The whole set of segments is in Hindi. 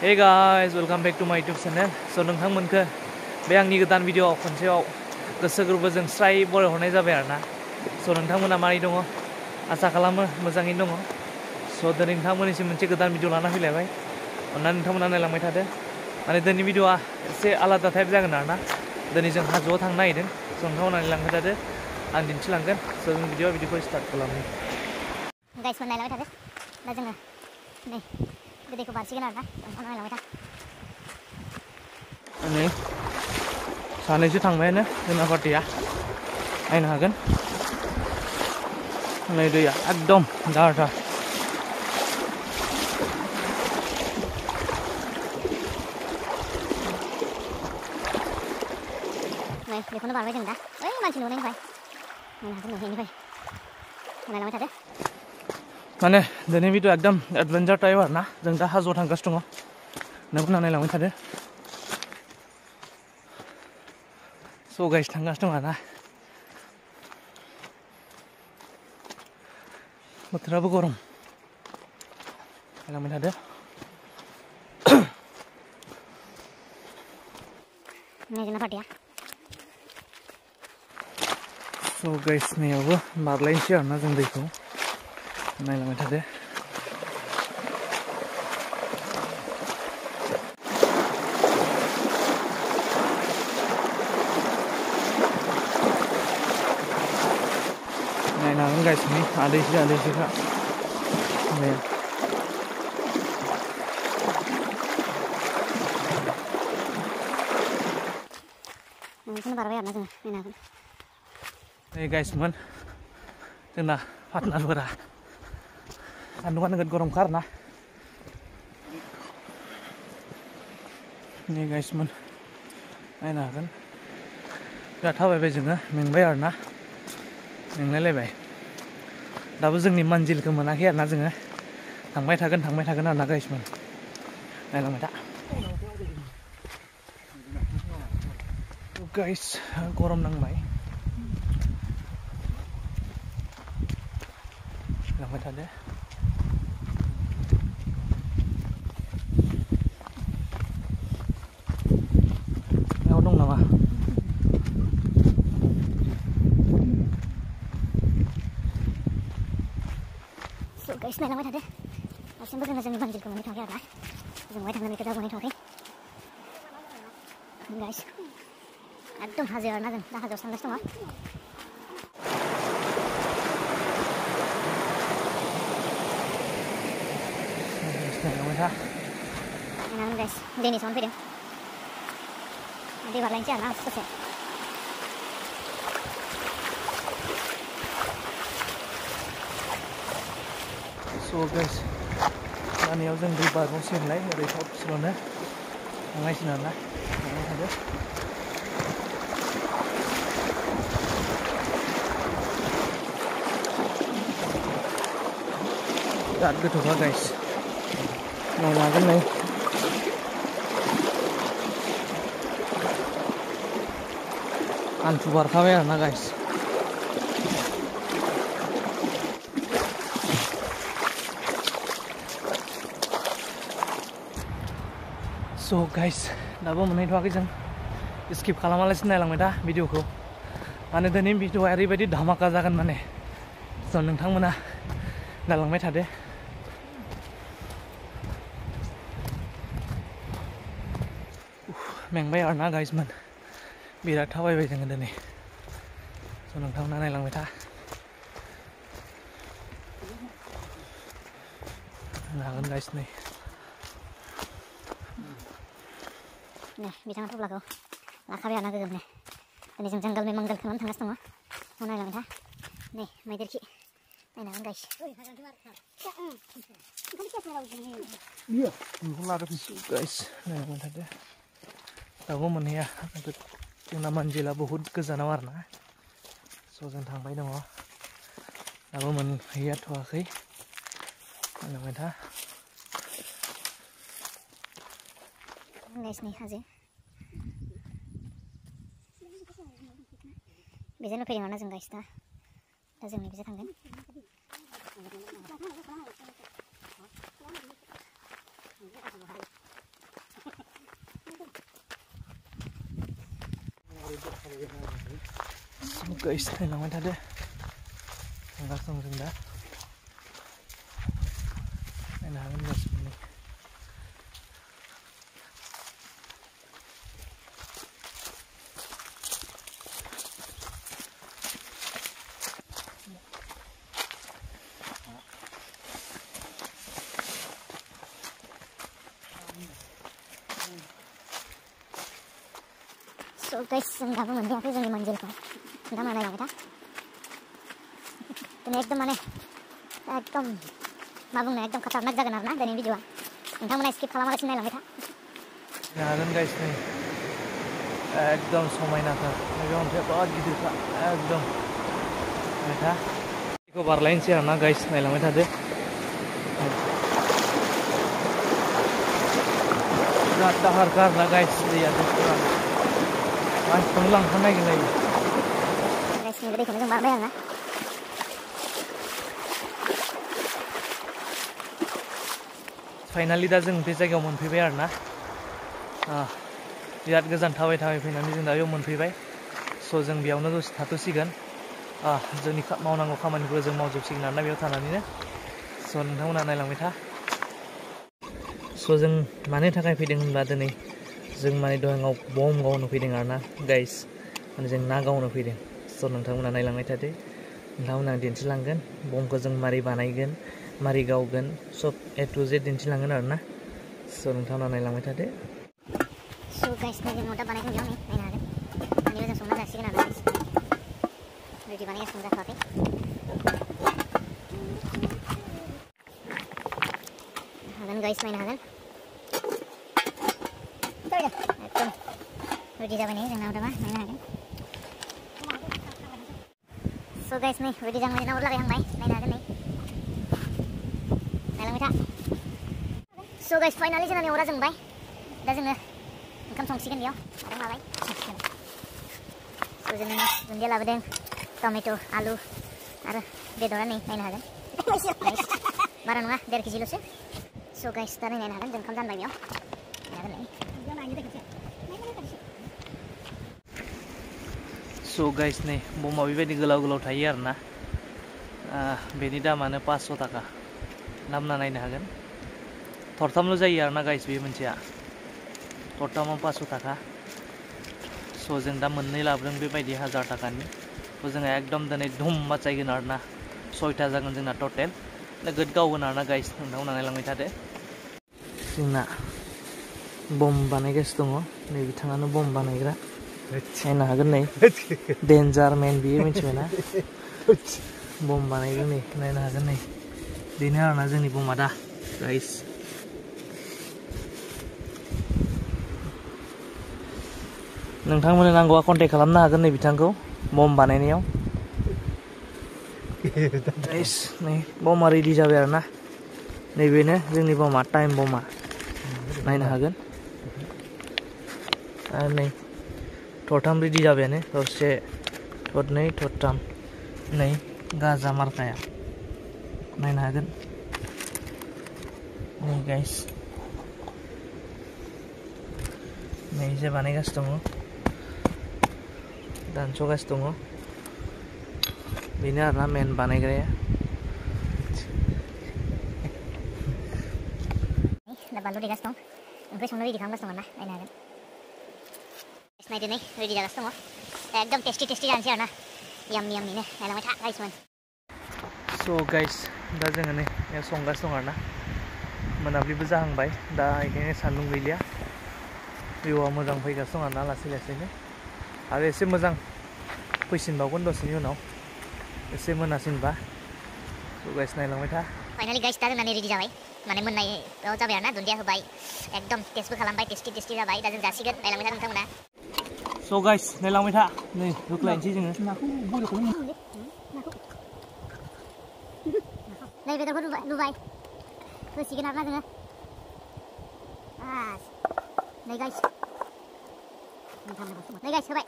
Hey guys, welcome back to my YouTube channel. So नोंथांमोनखो बे आंनि गोदान भिडिअ खनसेयाव गोसो गोरबोजों स्राय बरायहरनाय जाबाय आरोना। So नोंथांमोना मारै दङ? आसा खालामो मोजाङैनो दङ। So दिनै नोंथांमोननिसिम मोनसे गोदान भिडिअ लाना फैलायबाय। अन्नानै नोंथांमोना नायलांबाय थादो। माने दिनैनि भिडिअआ एसे आलादा टाइप जागोन आरोना। दिनै जों हाजोआव थांनो नागिरदों। So नोंथांमोना नायलांबाय थादो। आं दिन्थिलांगोन। So जों भिडिअखौ स्टार्ट खालामनि। Guys, नायलांबाय थादो। दा जोङो नै गोदैखौ बारसिगोन आरोना। नोंथाङा नायलांबाय था। नै सानैसो थांबायानो जोंना पार्टिया नायनो हागोन। नै दैया एकदम दाहारथार। नै बेखौनो बारबाय जों दा। ओइ मानसि नुनायनिफ्राय नायनो हागोन नुनायनिफ्राय नायलांबाय थादो। माने दिनै भिडिअ एकदम एडभेन्चार टाइप आरोना। जों दा हाजोआव थांगासिनो दङ। नोंथांमोना नायलांबाय थादो। So guys थांगासिनो दं आरोना। बोथोराबो गरम। नायलांबाय थादो। नै जोंना पार्टिया। So guys नैयावबो बारलायनोसै आरोना जों दैखौ नायलांबाय थादो। नायनो हागोन guys नै आदैसोखा। नै बेखौनो बारबाय आरोना जोङो नायनो हागोन। नै गाइसमोन जोंना पार्टनारफोरा सान्दुंआ नोगोद गरमखा आरोना। नै गाइसमोन नायनो हागोन। दा थाबायबाय जोङो मेंबाय आरोना। मेंलायलायबाय। दाबो जोंनि मानजिलखौ मोनाखै आरोना जोङो। थांबाय थागोन आरोना गाइसमोन। नायलांबाय था। गाइस गरम नांबाय। लांबाय थादो। बेयाव दं नामा? So guys नायलांबाय थादो। दासिमबो जोङो जोंनि मानजिलखौ मोनहैथ'वाखै आरोना। जों बहाय थांगोन बेखौ दा मोनहैथ'वाखै। गाइस एकदम हाजो आरोना जों दा हाजोआवसो थांगासिनो दङ। नायलांबाय था। नायनो गाइस दैनि साउन्ड फैदों। दै बारलायनोसै आरोना ससे। So guys लामायाव जों दै बारबावसिगोनलाय ओरै ससेल'नो थांनांसिगोन आरोना। थांबाय थादो। बिराद गोथौखा गाइस। नायनो हागोन नै। हान्थु बारखाबाय आरोना गाइस। So guys दाबो मोनहैथ'वाखै जों। स्किप खालामालासिनो नायलांबाय था भिडिअखौ। माने दिनैनि भिडिअआ ओरैबायदि धामाका जागोन माने। So नोंथांमोना नायलांबाय थादो। मेंबाय आरोना गाइसमोन। बिराद थाबायबाय जोङो दिनै। So नोंथांमोना नायलांबाय था। नायनो हागोन गाइस नै। नै बिथाङा थफ्लाखौ लाखाबाय आरोना गोगोमनो। दिनै जों जंगल में मंगल खालामनो थांगासिनो दङ। नायलांबाय था। नै मैदेरखि नायनो हागोन गाइस। गाइस नायलांबाय थादो। दाबो मोनहैया। जोंना मानजिला बहुद गोजानाव आरोना। So जों थांबाय दङ। दाबो मोनहैयाथ'वाखै। नायलांबाय था। गाइस नै हाजो। बेजोंनो फैदों आरोना जों गाइस दा जों नैबेजों थांगोन। guys नायलांबाय थादो थांगासिनो दं जों दा नायनो हागोन गासिबो So guys, जों दाबो मोनहैयाखै जोंनि मंजिलखौ दा माने लांबाय था दिनै एकदम माने एकदम मा बुंनो एकदम खतरनाक जागोन आरोना दिनैनि भिडिअआ नोंथांमोना स्किप खालामालासिनो नायलांबाय था हागोन गाइस नै एकदम समायनाथार नैबे अन्थाइआ बिराद गिदिरखा एकदम नायबाय था बेखौ बारलायनोसै आरोना गाइस नायलांबाय थादो बिराद दाहारखा आरोना गाइस दैया दैफोरा मानसिखौनो लांफानो नागिरलायो गाइस नैबे दैखौनो जों बारबाय आरोना फाइनालि दा जों बे जायगायाव मोनफैबाय आरोना बिराद गोजान थाबाय फैनानै जों दा बेयाव मोनफैबाय स' जों बेयावनो दसे थाथ'सिगोन जोंनि मावनांगौ खामानिफोरखौ जों मावजोबसिगोन आरोना बेयाव थानानैनो स' नोंथांमोना नायलांबाय था स' जों मानि थाखाय फैदों होनब्ला दिनै जों माने दहाङाव बम गावनो फैदों आरोना गाइस माने जों ना गावनो फैदों स' नोंथांमोना नायलांबाय थादो नोंथांमोना दिन्थिलांगोन बमखौ जों मारै बानायगोन मारै गावगोन सब A to Z दिन्थिलांगोन आरोना स' नोंथांमोना नायलांबाय थादो So guys, जों न'टा बानायगोन बेयाव नायनो हागोन माने जों संना जासिगोन आरो गाइस रेडि बानायगासिनो जाथ'वाखै हागोन गाइस नायनो हागोन एकदम रेडि जाबाय नै जोंना न'टाबा नायनो हागोन So guys, नै रेडि जाबाय जोंना अर लागायहांबाय नायनो हागोन नै नायलांबाय था So guys, फाइनालि जोंना अरा जोंबाय दा जोङो ओंखाम संसिगोन बेयाव आरो माबाय So जोङो दुन्दिया लाबोदों टमेट' आलु आरो बेदरा नै नायनो हागोन बारा नङा 1.5 केजिल'सो So guys, दा नायनो हागोन जों ओंखाम जानबाय बेयाव नायनो हागोन स' गाइस नै बमा बेबायदि गोलाव गोलाव थायो आरोना बेनि दामानो 500 थाखा नामना नायनो हागोन थरथामल' जायो आरोना गाइस बे मोनसेया थरथामाव 500 थाखा स' जों दा मोननै लाबोदों बेबायदि 1000 थाखानि थ' जोङो एकदम दिनै धुम माचायगोन आरोना 6टा जागोन जोंना टटेल नोगोद गावगोन आरोना गाइस नोंथांमोना नायलांबाय थादो जोंना बम बानायगासिनो दङ नै बिथाङानो बम बानायग्रा नायनो हागोन नै डेन्जार मेन बियो मिथिबायना बम बानायगोन नै नायनो हागोन नै बेनो आरोना जोंनि बमा दा गाइस नोंथांमोननो नांगौबा कन्टेक्ट खालामनो हागोन नै बिथांखौ बम बानायनायाव गाइस नै बमा रेडि जाबाय आरोना नैबेनो जोंनि बमा टाइम बमा नायनो हागोन आरो नै थरथाम रेडि जाबायानो थरसे थरनै थरथाम नै गाजा मारकाया नायनो हागोन नै गाइस नै जे बानायगासिनो दङ दानस'गासिनो दङ बेनो आरोना मेन बानायग्राया दा बानलु देगासिनो दं ओंख्रि संनो रेडि खालामगासिनो दं ना नायनो हागोन नायदो नै रेडि जागासिनो दङ एकदम टेस्टि जानोसै आरोना याम्मी याम्मीनो नायलांबाय था गाइसमोन स' गाइस दा जोङो नै संगासिनो दं आरोना मोनाबिलिबो जाहांबाय दा बेखायनो सान्दुं गैलिया भिउआ मोजां फैगासिनो दं आरोना लासै लासैनो आरो एसे मोजां फैसिनबावगोन दसेनि उनाव एसे मोनासिनबा स' गाइस नायलांबाय था फाइनालि गाइस दा जोंना नै रेडि जाबाय माने मोननायाव जाबाय आरोना दुन्दिया होबाय एकदम टेस्टबो खालामबाय टेस्टि जाबाय दा जों जासिगोन नायलांबाय था नोंथांमोना स' गाइस नायलांबाय था नै होख्लायनोसै जोङो नै बेदरखौ रुबाय होसिगोन आरोना जोङो नै गाइस होबाय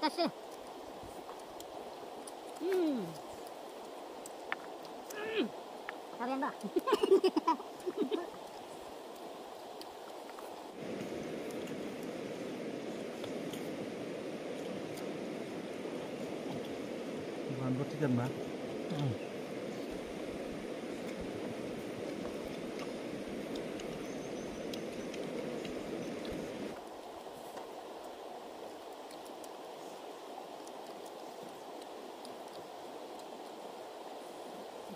टेस्टि Kalian ba? Gần mà.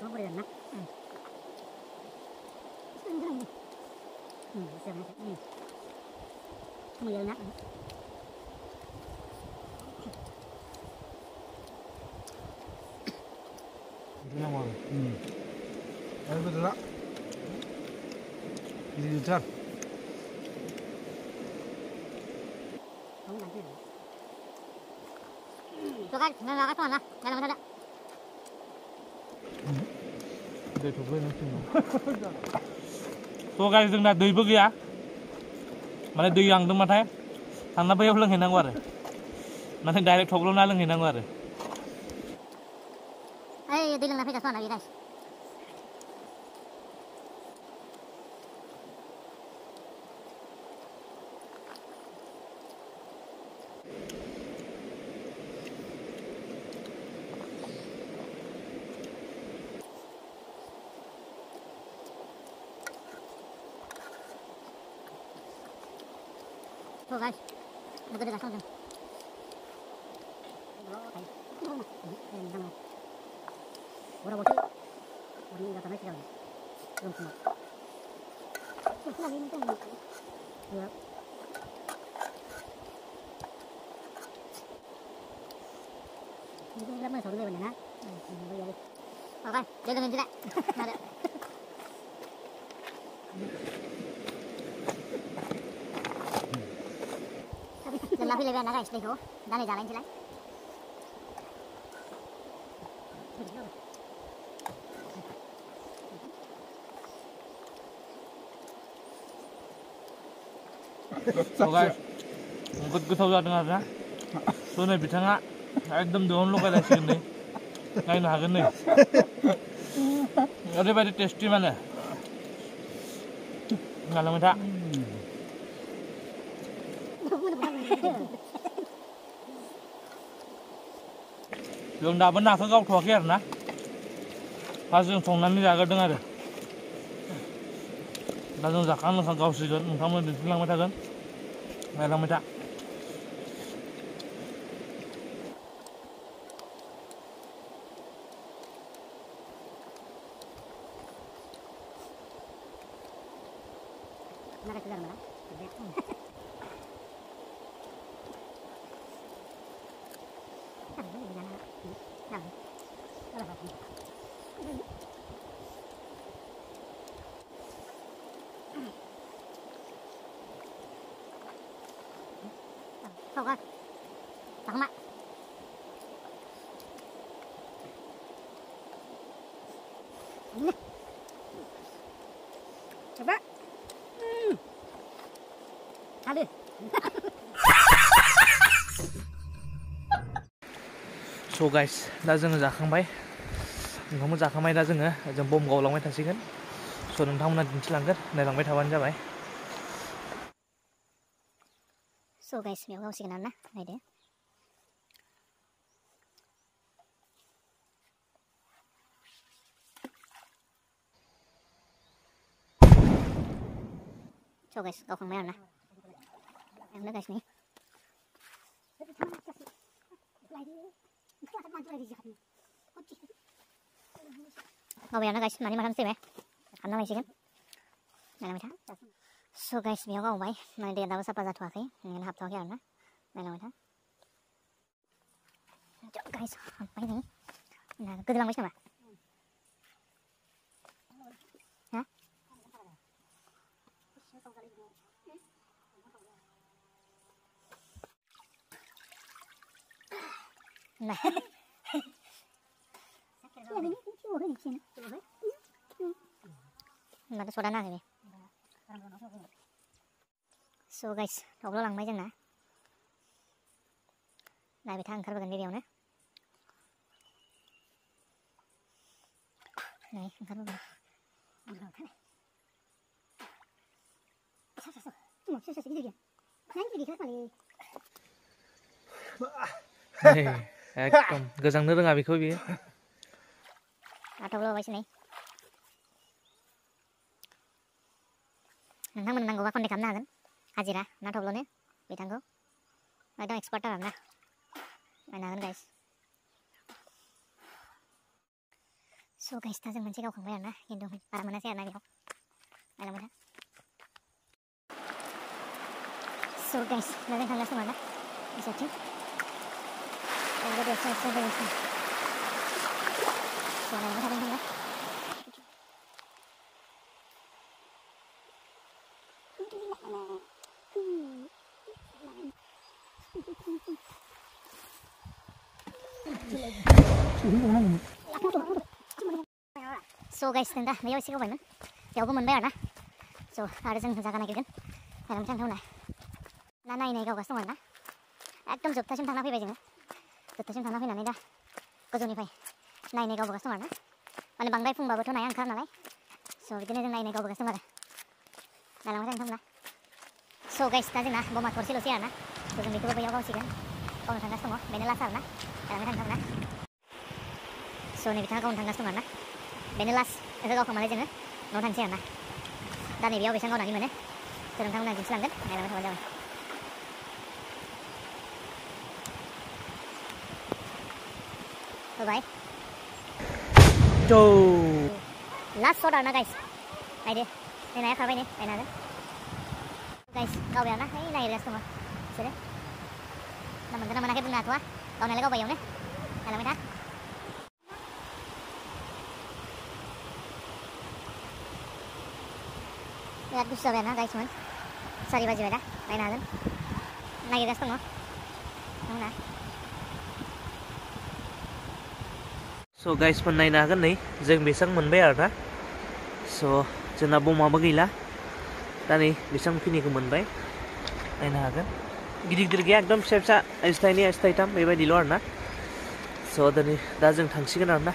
Có một lần mắt. Xem này. Không giờ mắt. Thế nào mà? Đấy bây giờ đó. Gì chân? Không làm gì. Cho cái nó thôi nè. Đây là nó. Để thuộc về nó xin. So guys जोंना दैबो गैया माने दै आंदों माथाय थांना बैयाव लोंहैनांगौ आरो माने डाइरेक्ट थब्ल'ना लोंहैनांगौ आरो Ê, đi lần nào phải trả này đây. Thôi guys, mình cứ đi ra xong rồi. Ora botol. Ini enggak tahu sih. Belum semua. Lagi minta ini. Ya. Ini lama sorry benar nah. Ini ya. Oke, dia dengan jelek. Ada. Jangan lebih lebih guys, देखो. जाने जाने jelek. So guys नोगोद गोथाव जादों आरोना स' नै बिथाङा एकदम दोआवनो लगायलायसिगोन नै नायनो हागोन नै ओरैबायदि टेस्टि माने जालांबाय था जों दाबो नाखौ गावथ'वाखै आरोना दा जों संनानै जाग्रोदों आरो दा जों जाखां लोंखां गावसिगोन नोंथांमोन दिन्थिलांबाय थागोन नायलांबाय था Nada keluar malah. Thôi con, tao không ạ. Coba. Aduh. So guys दा जोङो जाखांबाय ओंखामखौ जाखांबाय दा जों बम गावलांबाय थासिगोन स' नोंथांमोना दिन्थिलांगोन नायलांबाय थाबानो जाबाय So guys, बेयाव गावसिगोन आरोना नायदो So guys, गावखांबाय आरोना बेयावनो guys नै गावबायानो guys मानै माथामसो फैबाय खालामना लायसिगोन नायलांबाय था So guys, बेयाव गावबाय माने दैया दाबो साफा जाथ'वाखै ओंखायनो हाबथ'वाखै आरोना नायलांबाय था guys हाबबाय नै गोदोलांबायसो नामा हा Nah. Nggak ada soda nasi. So guys, थब्ल'लांबाय जोंना नायबाय था ओंखारबोगोन बेयावनो नै ओंखारबोगोन एकदम गोजांनो रोङा बेखौ बियो नाथब्ल' बायसो नै नोंथांमोन नांगौबा कन्टेक्ट खालामनो हागोन हाजिरा नाथब्ल'नो बिथांखौ एकदम एक्सपार्ट आरोना नायनो हागोन गाइस स' गाइस दा जों मोनसे गावखांबाय आरोना खिन्थु बारा मोनासै आरोना बेयाव नायलांबाय था स' गाइस दा जों थांगासिनो दं आरोना बिसोरथिं ओरैबायदि एक्सट्रा जागासिनो स' नायलांबाय थादों थांना स' गाइस जों दा बेयाव एसे गावबायमोन बेयावबो मोनबाय आरोना स' आरो जों जागा नागिरगोन नायलांबाय थांथावना दा नायै गावगासिनो दं आरोना एकदम जोबथासिम थांना फैबाय जोङो जोबथासिम थांना फैनानै दा गोजौनिफ्राय नायै गावबोगासिनो दं आरोना माने बांद्राय फुंबाबोथ' नाया ओंखारा नालाय स' बिदिनो जों नायै गावबोगासिनो दं आरो नायलांबाय थांथावना स' गाइस दा जोंना बमा थरसेल'सै आरोना स' जों बेखौबो बैयाव गावसिगोन गावनो थांगासिनो दङ बेनो लास्ट आरोना नायलांबाय थांथावना स' नै बिथाङा गावनो थांगासिनो दं आरोना बेनो लास्ट बेखौ गावखांनानै जोङो न'आव थांसै आरोना दा नैबेयाव बेसेबां गावनानै मोनो स' नोंथांमोना दिन्थिलांगोन नायलांबाय थाबानो जाबाय होबाय लास्ट शट आरोना गाइस नायदो नै नाया खारबाय नै नायनो हागोन गाइस गावबाय आरोना है नागिरगासिनो दङ बिसोरो दा मोनगोन ना मोनाखै बुंनो हाथ'वा गावनायालाय गावबाय इयावनो नायलांबाय था बिराद गुसु जाबाय आरोना गाइसमोन 4 बाजिबाय दा नायनो हागोन नागिरगासिनो दङ नोंना स' गाइसफोर नायनो हागोन नै जों बेसेबां मोनबाय आरोना स' जोंना बमाबो गैला दा नै बेसेबांखिनिखौ मोनबाय नायनो हागोन गिदिर गिदिर गैया एकदम फिसा फिसा आसि थाइनै आसि थाइथाम बेबायदिल' आरोना स' दा जों थांसिगोन आरोना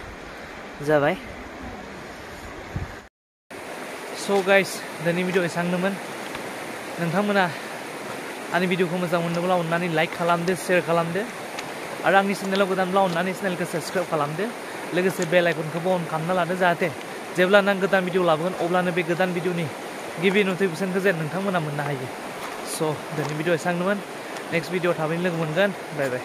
जाबाय स' गाइस दिनै भिडिअ एसांनोमोन नोंथांमोना आंनि भिडिअखौ मोजां मोनोब्ला अननानै लाइक खालामदो शेयार खालामदो आरो आंनि चेनेलाव गोदानब्ला अननानै चेनेलखौ साबस्क्राइब खालामदो लोगोसे बेल आइकनखौबो अन खालामना लादो जाहाथे जेब्लानो आं गोदान भिडिअ लाबोगोन अब्लानो बे गोदान भिडिअनि गिबि नटिफिकेसनखौ जेन नोंथांमोना मोननो हायो स' दिनै भिडिअ एसांनोमोन नेक्स्ट भिडिअ थाबैनो लोगो मोनगोन बाय बाय